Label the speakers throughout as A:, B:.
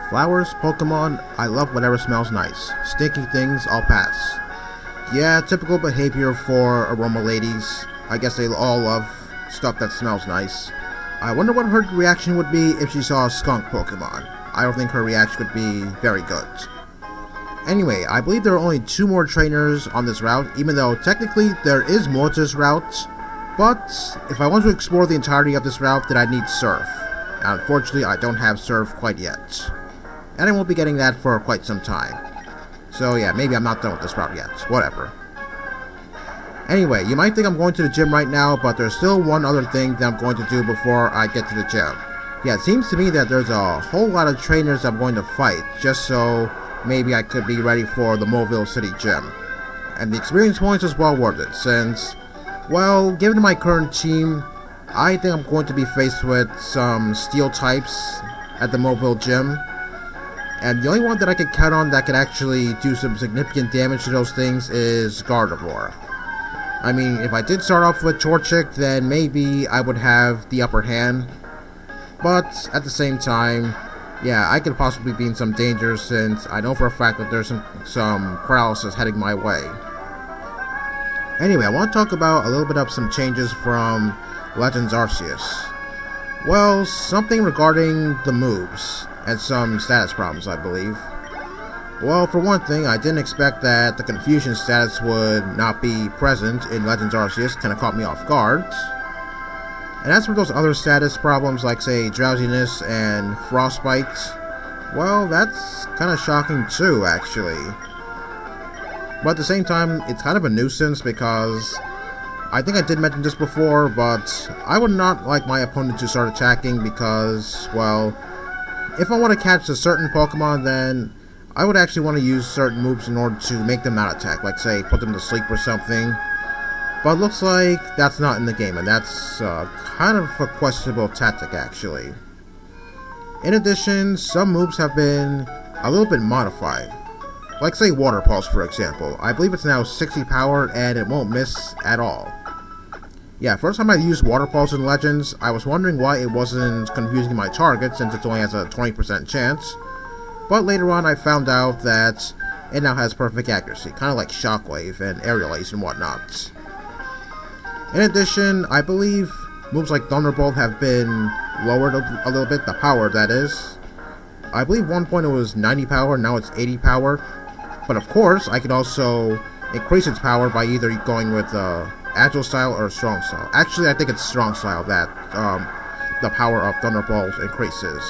A: Flowers, Pokemon, I love whatever smells nice. Stinky things, I'll pass. Yeah, typical behavior for aroma ladies. I guess they all love stuff that smells nice. I wonder what her reaction would be if she saw a skunk Pokemon. I don't think her reaction would be very good. Anyway, I believe there are only 2 more trainers on this route, even though technically there is more to this route. But if I want to explore the entirety of this route, then I need Surf. And unfortunately, I don't have Surf quite yet. And I won't be getting that for quite some time. So yeah, maybe I'm not done with this route yet. Whatever. Anyway, you might think I'm going to the gym right now, but there's still one other thing that I'm going to do before I get to the gym. Yeah, it seems to me that there's a whole lot of trainers I'm going to fight, just so maybe I could be ready for the Mobile City Gym. And the experience points is well worth it, since, well, given my current team, I think I'm going to be faced with some steel types at the Mobile Gym. And the only one that I could count on that could actually do some significant damage to those things is Gardevoir. I mean, if I did start off with Torchic, then maybe I would have the upper hand. But at the same time, yeah, I could possibly be in some danger since I know for a fact that there's some paralysis heading my way. Anyway, I want to talk about a little bit of some changes from Legends Arceus. Well, something regarding the moves and some status problems, I believe. Well, for one thing, I didn't expect that the confusion status would not be present in Legends Arceus. Kinda caught me off guard. And as for those other status problems like, say, drowsiness and frostbite, well, that's kinda shocking too, actually. But at the same time, it's kind of a nuisance because I think I did mention this before, but I would not like my opponent to start attacking because, well, if I want to catch a certain Pokemon, then I would actually want to use certain moves in order to make them not attack, like say put them to sleep or something. But it looks like that's not in the game, and that's kind of a questionable tactic actually. In addition, some moves have been a little bit modified. Like say Water Pulse, for example. I believe it's now 60 power and it won't miss at all. Yeah, first time I used Water Pulse in Legends, I was wondering why it wasn't confusing my target since it only has a 20% chance. But later on I found out that it now has perfect accuracy, kind of like Shockwave and Aerial Ace and whatnot. In addition, I believe moves like Thunderbolt have been lowered a little bit, the power that is. I believe one point it was 90 power, now it's 80 power. But of course, I can also increase its power by either going with Agile Style or Strong Style. Actually, I think it's Strong Style that the power of Thunderbolt increases.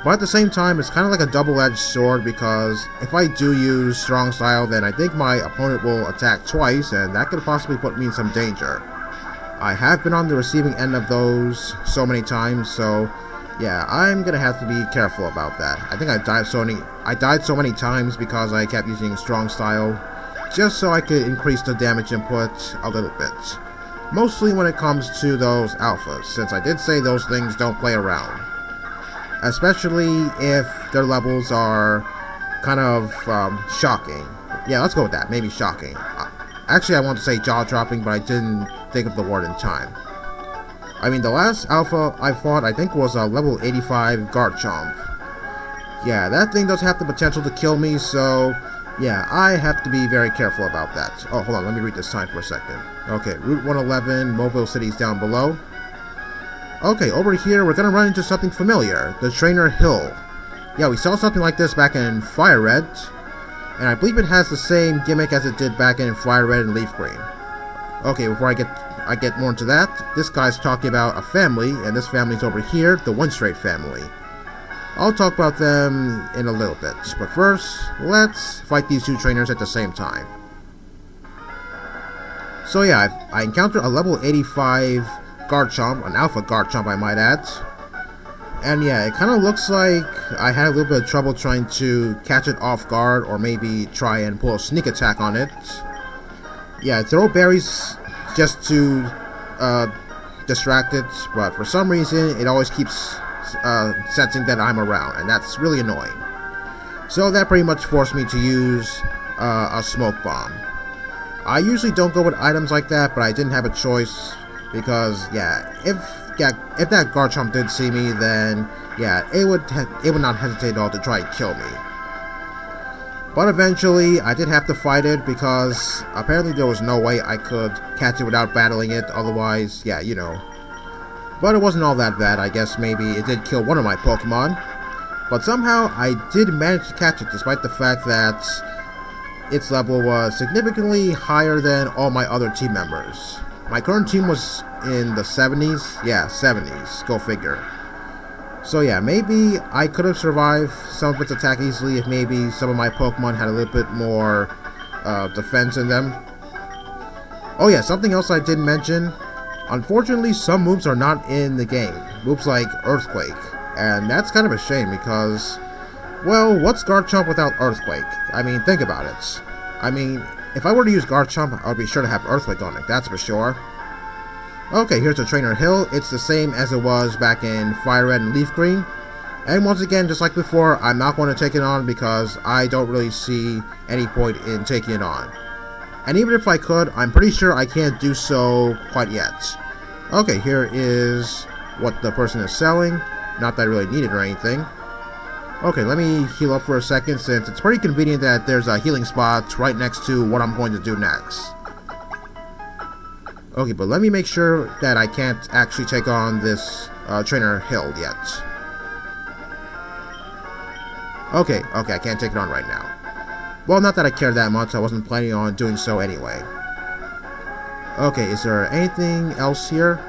A: But at the same time, it's kind of like a double-edged sword because if I do use Strong Style, then I think my opponent will attack twice, and that could possibly put me in some danger. I have been on the receiving end of those so many times, so yeah, I'm gonna have to be careful about that. I think I died so many times because I kept using Strong Style, just so I could increase the damage input a little bit. Mostly when it comes to those alphas, since I did say those things don't play around. Especially if their levels are kind of shocking. Yeah, let's go with that, maybe shocking. Actually, I want to say jaw-dropping, but I didn't think of the word in time. I mean, the last alpha I fought, I think, was a level 85 Garchomp. Yeah, that thing does have the potential to kill me, so yeah, I have to be very careful about that. Oh, hold on, let me read this sign for a second. Okay, Route 111, Mobile City's down below. Okay, over here, we're gonna run into something familiar, the Trainer Hill. Yeah, we saw something like this back in Fire Red, and I believe it has the same gimmick as it did back in Fire Red and Leaf Green. Okay, before I get more into that, this guy's talking about a family, and this family's over here, the Winstrate family. I'll talk about them in a little bit, but first, let's fight these 2 trainers at the same time. So yeah, I encountered a level 85 Garchomp, an Alpha Garchomp I might add. And yeah, it kind of looks like I had a little bit of trouble trying to catch it off guard or maybe try and pull a sneak attack on it. Yeah, I throw berries just to distract it, but for some reason it always keeps sensing that I'm around, and that's really annoying. So that pretty much forced me to use a Smoke Bomb. I usually don't go with items like that, but I didn't have a choice because, yeah, if that Garchomp did see me, then yeah, it would not hesitate at all to try and kill me. But eventually, I did have to fight it because apparently there was no way I could catch it without battling it, otherwise, yeah, you know. But it wasn't all that bad. I guess maybe it did kill one of my Pokemon. But somehow, I did manage to catch it despite the fact that its level was significantly higher than all my other team members. My current team was in the 70s. Yeah, 70s. Go figure. So yeah, maybe I could have survived some of its attack easily if maybe some of my Pokemon had a little bit more defense in them. Oh yeah, something else I didn't mention. Unfortunately, some moves are not in the game. Moves like Earthquake. And that's kind of a shame because, well, what's Garchomp without Earthquake? I mean, think about it. I mean, if I were to use Garchomp, I would be sure to have Earthquake on it, that's for sure. Okay, here's a Trainer Hill. It's the same as it was back in Fire Red and Leaf Green. And once again, just like before, I'm not going to take it on because I don't really see any point in taking it on. And even if I could, I'm pretty sure I can't do so quite yet. Okay, here is what the person is selling. Not that I really need it or anything. Okay, let me heal up for a second since it's pretty convenient that there's a healing spot right next to what I'm going to do next. Okay, but let me make sure that I can't actually take on this Trainer Hill yet. Okay, I can't take it on right now. Well, not that I care that much, I wasn't planning on doing so anyway. Okay, is there anything else here?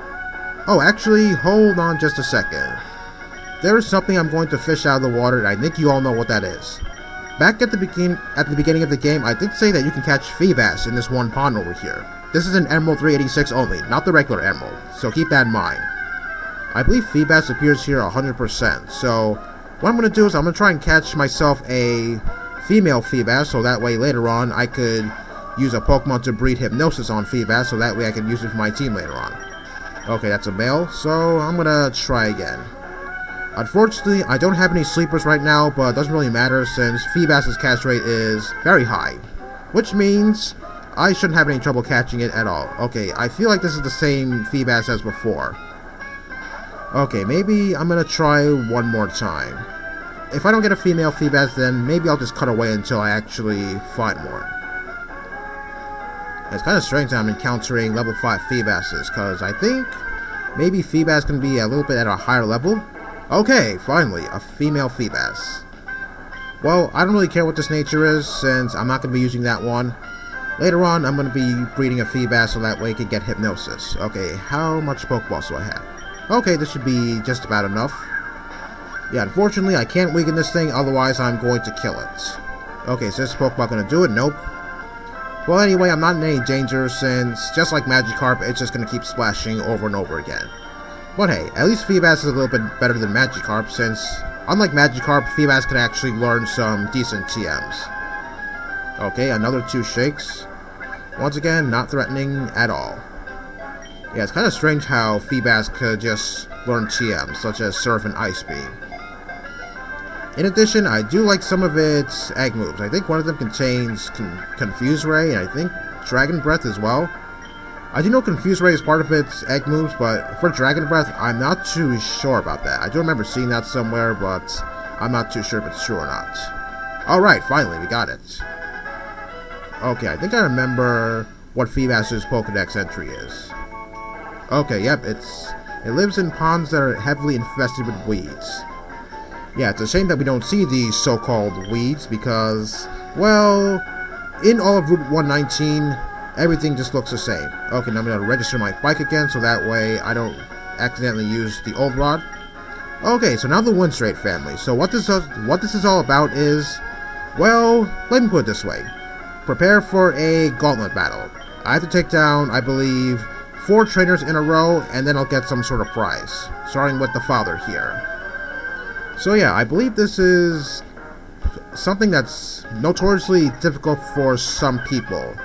A: Oh, actually, hold on just a second. There is something I'm going to fish out of the water, and I think you all know what that is. Back at the beginning of the game, I did say that you can catch Feebas in this one pond over here. This is an Emerald 386 only, not the regular Emerald, so keep that in mind. I believe Feebas appears here 100%, so what I'm going to do is I'm going to try and catch myself a female Feebas, so that way later on I could use a Pokemon to breed Hypnosis on Feebas, so that way I can use it for my team later on. Okay, that's a male, so I'm going to try again. Unfortunately, I don't have any sleepers right now, but it doesn't really matter since Feebas' catch rate is very high, which means I shouldn't have any trouble catching it at all. Okay, I feel like this is the same Feebas as before. Okay, maybe I'm gonna try one more time. If I don't get a female Feebas, then maybe I'll just cut away until I actually find one. It's kind of strange that I'm encountering level 5 Feebases, because I think maybe Feebas can be a little bit at a higher level. Okay, finally, a female Feebas. Well, I don't really care what this nature is, since I'm not going to be using that one. Later on, I'm going to be breeding a Feebas so that way I can get Hypnosis. Okay, how much Pokeballs do I have? Okay, this should be just about enough. Yeah, unfortunately, I can't weaken this thing, otherwise I'm going to kill it. Okay, is this Pokeball going to do it? Nope. Well, anyway, I'm not in any danger, since, just like Magikarp, it's just going to keep splashing over and over again. But hey, at least Feebas is a little bit better than Magikarp, since, unlike Magikarp, Feebas can actually learn some decent TMs. Okay, another 2 shakes. Once again, not threatening at all. Yeah, it's kind of strange how Feebas could just learn TMs, such as Surf and Ice Beam. In addition, I do like some of its egg moves. I think one of them contains Confuse Ray, and I think Dragon Breath as well. I do know Confuse Ray is part of its egg moves, but for Dragon Breath, I'm not too sure about that. I do remember seeing that somewhere, but I'm not too sure if it's true or not. Alright, finally, we got it. Okay, I think I remember what Feebas' Pokedex entry is. Okay, yep, it lives in ponds that are heavily infested with weeds. Yeah, it's a shame that we don't see these so-called weeds because, well, in all of Route 119, everything just looks the same. Okay, now I'm going to register my bike again so that way I don't accidentally use the old rod. Okay, so now the Winstrate family. So what this is all about is, well, let me put it this way. Prepare for a gauntlet battle. I have to take down, I believe, 4 trainers in a row, and then I'll get some sort of prize, starting with the father here. So yeah, I believe this is something that's notoriously difficult for some people.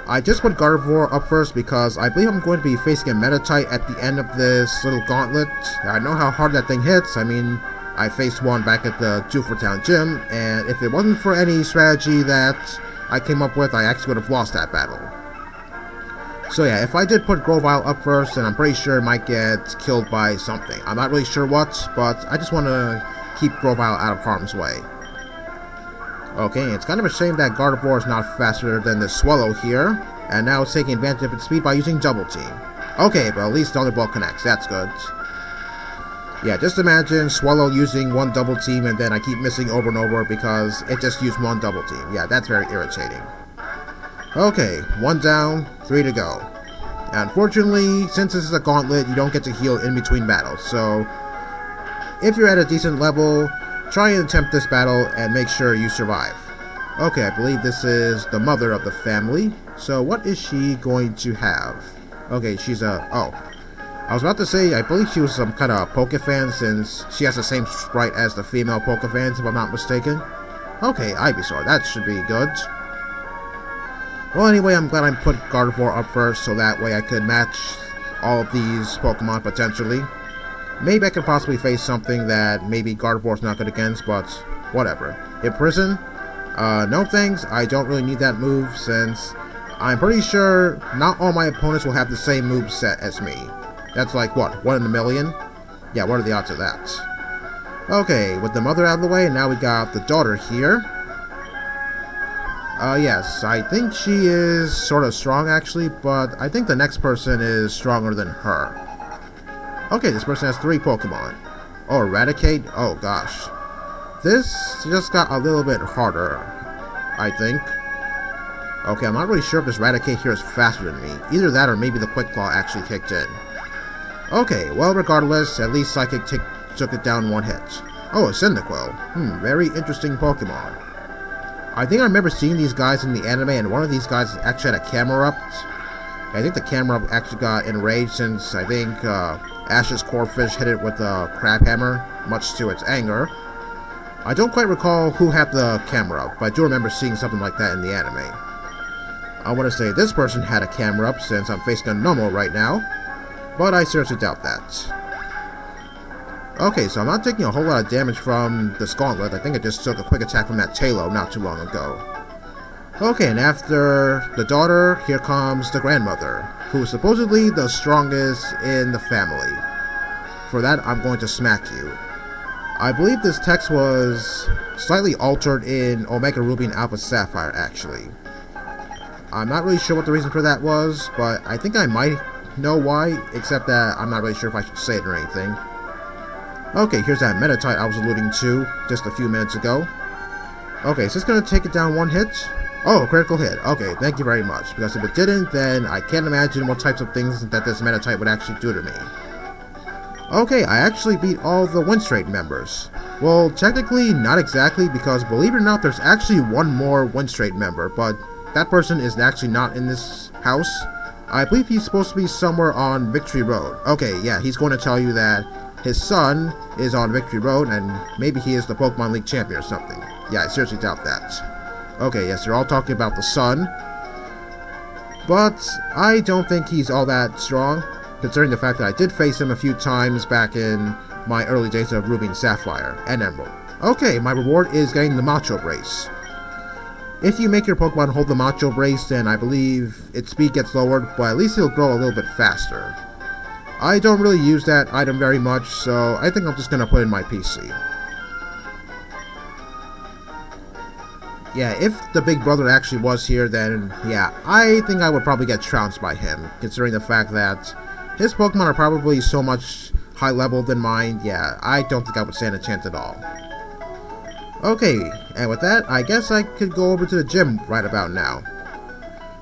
A: I just put Gardevoir up first because I believe I'm going to be facing a Meditite at the end of this little gauntlet. I know how hard that thing hits. I mean, I faced one back at the Dewford Town Gym, and if it wasn't for any strategy that I came up with, I actually would have lost that battle. So yeah, if I did put Grovyle up first, then I'm pretty sure it might get killed by something. I'm not really sure what, but I just want to keep Grovyle out of harm's way. Okay, it's kind of a shame that Gardevoir is not faster than the Swallow here, and now it's taking advantage of its speed by using Double Team. Okay, but at least Thunderbolt connects, that's good. Yeah, just imagine Swallow using one Double Team and then I keep missing over and over because it just used one Double Team. Yeah, that's very irritating. Okay, 1 down, 3 to go. Unfortunately, since this is a gauntlet, you don't get to heal in between battles, so if you're at a decent level, try and attempt this battle and make sure you survive. Okay, I believe this is the mother of the family, so what is she going to have? Okay, she's oh. I was about to say, I believe she was some kind of Pokefan since she has the same sprite as the female Pokefans, if I'm not mistaken. Okay, Ivysaur, that should be good. Well, anyway, I'm glad I put Gardevoir up first, so that way I could match all of these Pokemon potentially. Maybe I could possibly face something that maybe Gardevoir's not good against, but whatever. Imprison? No thanks, I don't really need that move since I'm pretty sure not all my opponents will have the same move set as me. That's like, what, 1 in a million? Yeah, what are the odds of that? Okay, with the mother out of the way, now we got the daughter here. Yes, I think she is sort of strong actually, but I think the next person is stronger than her. Okay, this person has 3 Pokemon. Oh, Eradicate? Oh gosh. This just got a little bit harder, I think. Okay, I'm not really sure if this Eradicate here is faster than me. Either that or maybe the Quick Claw actually kicked in. Okay, well regardless, at least Psychic took it down 1 hit. Oh, a Cyndaquil. Very interesting Pokemon. I think I remember seeing these guys in the anime, and one of these guys actually had a camera up. I think the camera actually got enraged since I think Ash's Corphish hit it with a Crab Hammer, much to its anger. I don't quite recall who had the camera up, but I do remember seeing something like that in the anime. I want to say this person had a camera up since I'm facing a Nomo right now, but I seriously doubt that. Okay, so I'm not taking a whole lot of damage from this gauntlet. I think I just took a quick attack from that Tailo not too long ago. Okay, and after the daughter, here comes the grandmother, who is supposedly the strongest in the family. For that, I'm going to smack you. I believe this text was slightly altered in Omega Ruby and Alpha Sapphire, actually. I'm not really sure what the reason for that was, but I think I might know why, except that I'm not really sure if I should say it or anything. Okay, here's that Meditite I was alluding to just a few minutes ago. Okay, so it's going to take it down 1 hit. Oh, critical hit. Okay, thank you very much. Because if it didn't, then I can't imagine what types of things that this Meditite would actually do to me. Okay, I actually beat all the Winstrate members. Well, technically, not exactly, because believe it or not, there's actually one more Winstrate member, but that person is actually not in this house. I believe he's supposed to be somewhere on Victory Road. Okay, yeah, he's going to tell you that his son is on Victory Road, and maybe he is the Pokemon League champion or something. Yeah, I seriously doubt that. Okay, yes, they're all talking about the son, but I don't think he's all that strong, considering the fact that I did face him a few times back in my early days of Ruby and Sapphire and Emerald. Okay, my reward is getting the Macho Brace. If you make your Pokemon hold the Macho Brace, then I believe its speed gets lowered, but at least it'll grow a little bit faster. I don't really use that item very much, so I think I'm just going to put it in my PC. Yeah, if the big brother actually was here, then yeah, I think I would probably get trounced by him, considering the fact that his Pokemon are probably so much high level than mine. Yeah, I don't think I would stand a chance at all. Okay, and with that, I guess I could go over to the gym right about now.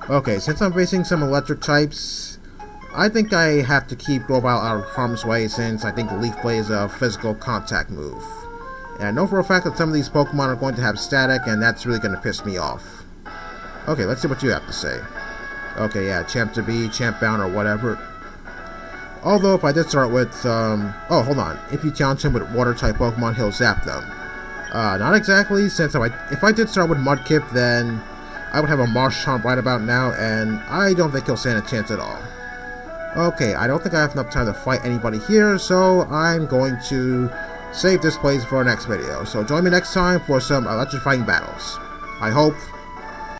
A: Okay, since I'm facing some electric types, I think I have to keep Grovyle out of harm's way since I think Leaf Blade is a physical contact move. And I know for a fact that some of these Pokemon are going to have static, and that's really going to piss me off. Okay, let's see what you have to say. Okay, yeah, Champ to be, Champ bound, or whatever. Although, if I did start with, oh, hold on. If you challenge him with Water-type Pokemon, he'll zap them. Not exactly, since if I did start with Mudkip, then I would have a Marshtomp right about now, and I don't think he'll stand a chance at all. Okay, I don't think I have enough time to fight anybody here, so I'm going to save this place for our next video. So join me next time for some electrifying battles. I hope